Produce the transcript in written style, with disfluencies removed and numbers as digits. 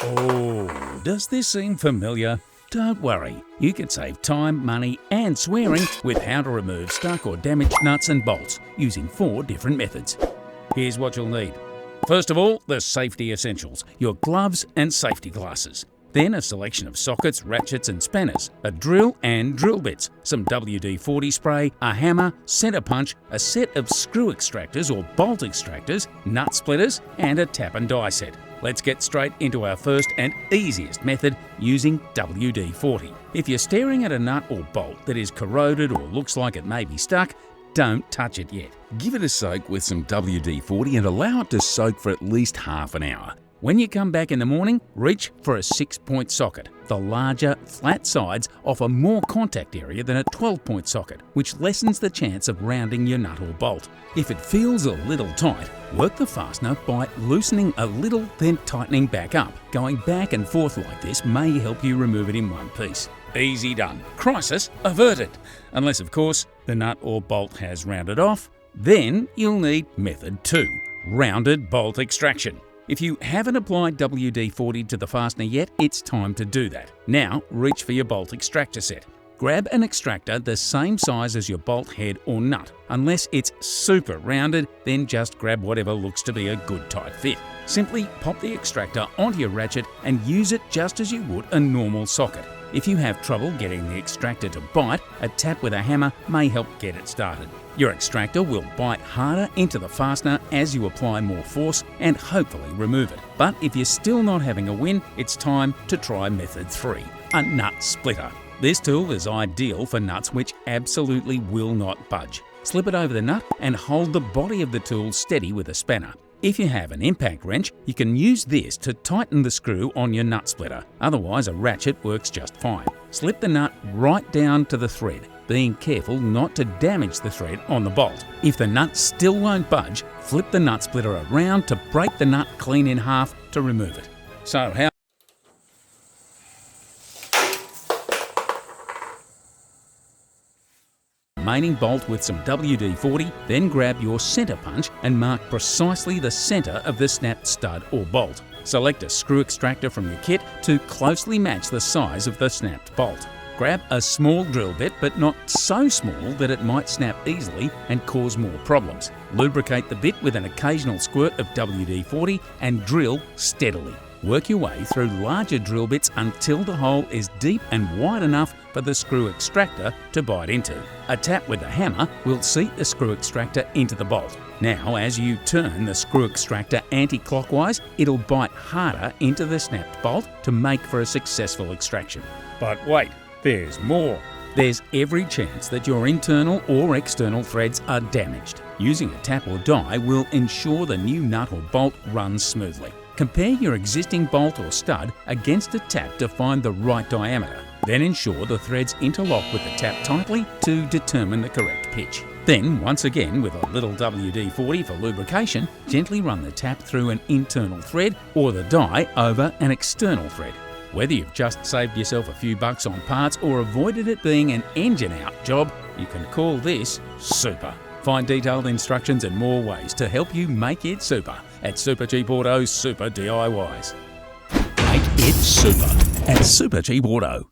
Oh, does this seem familiar? Don't worry, you can save time, money and swearing with how to remove stuck or damaged nuts and bolts using 4 different methods. Here's what you'll need. First of all, the safety essentials, your gloves and safety glasses. Then a selection of sockets, ratchets and spanners, a drill and drill bits, some WD-40 spray, a hammer, center punch, a set of screw extractors or bolt extractors, nut splitters and a tap and die set. Let's get straight into our first and easiest method using WD-40. If you're staring at a nut or bolt that is corroded or looks like it may be stuck, don't touch it yet. Give it a soak with some WD-40 and allow it to soak for at least half an hour. When you come back in the morning, reach for a 6-point socket. The larger, flat sides offer more contact area than a 12-point socket, which lessens the chance of rounding your nut or bolt. If it feels a little tight, work the fastener by loosening a little, then tightening back up. Going back and forth like this may help you remove it in one piece. Easy done. Crisis averted. Unless, of course, the nut or bolt has rounded off, then you'll need method 2, rounded bolt extraction. If you haven't applied WD-40 to the fastener yet, it's time to do that. Now, reach for your bolt extractor set. Grab an extractor the same size as your bolt head or nut. Unless it's super rounded, then just grab whatever looks to be a good tight fit. Simply pop the extractor onto your ratchet and use it just as you would a normal socket. If you have trouble getting the extractor to bite, a tap with a hammer may help get it started. Your extractor will bite harder into the fastener as you apply more force and hopefully remove it. But if you're still not having a win, it's time to try method 3, a nut splitter. This tool is ideal for nuts which absolutely will not budge. Slip it over the nut and hold the body of the tool steady with a spanner. If you have an impact wrench, you can use this to tighten the screw on your nut splitter. Otherwise, a ratchet works just fine. Slip the nut right down to the thread, being careful not to damage the thread on the bolt. If the nut still won't budge, flip the nut splitter around to break the nut clean in half to remove it. So how remaining bolt with some WD-40, then grab your center punch and mark precisely the center of the snapped stud or bolt. Select a screw extractor from your kit to closely match the size of the snapped bolt. Grab a small drill bit, but not so small that it might snap easily and cause more problems. Lubricate the bit with an occasional squirt of WD-40 and drill steadily. Work your way through larger drill bits until the hole is deep and wide enough for the screw extractor to bite into. A tap with the hammer will seat the screw extractor into the bolt. Now, as you turn the screw extractor anti-clockwise, it'll bite harder into the snapped bolt to make for a successful extraction. But wait, there's more. There's every chance that your internal or external threads are damaged. Using a tap or die will ensure the new nut or bolt runs smoothly. Compare your existing bolt or stud against a tap to find the right diameter. Then ensure the threads interlock with the tap tightly to determine the correct pitch. Then, once again with a little WD-40 for lubrication, gently run the tap through an internal thread or the die over an external thread. Whether you've just saved yourself a few bucks on parts or avoided it being an engine-out job, you can call this super. Find detailed instructions and more ways to help you make it super at Supercheap Auto's Super DIYs. Make it super at Supercheap Auto.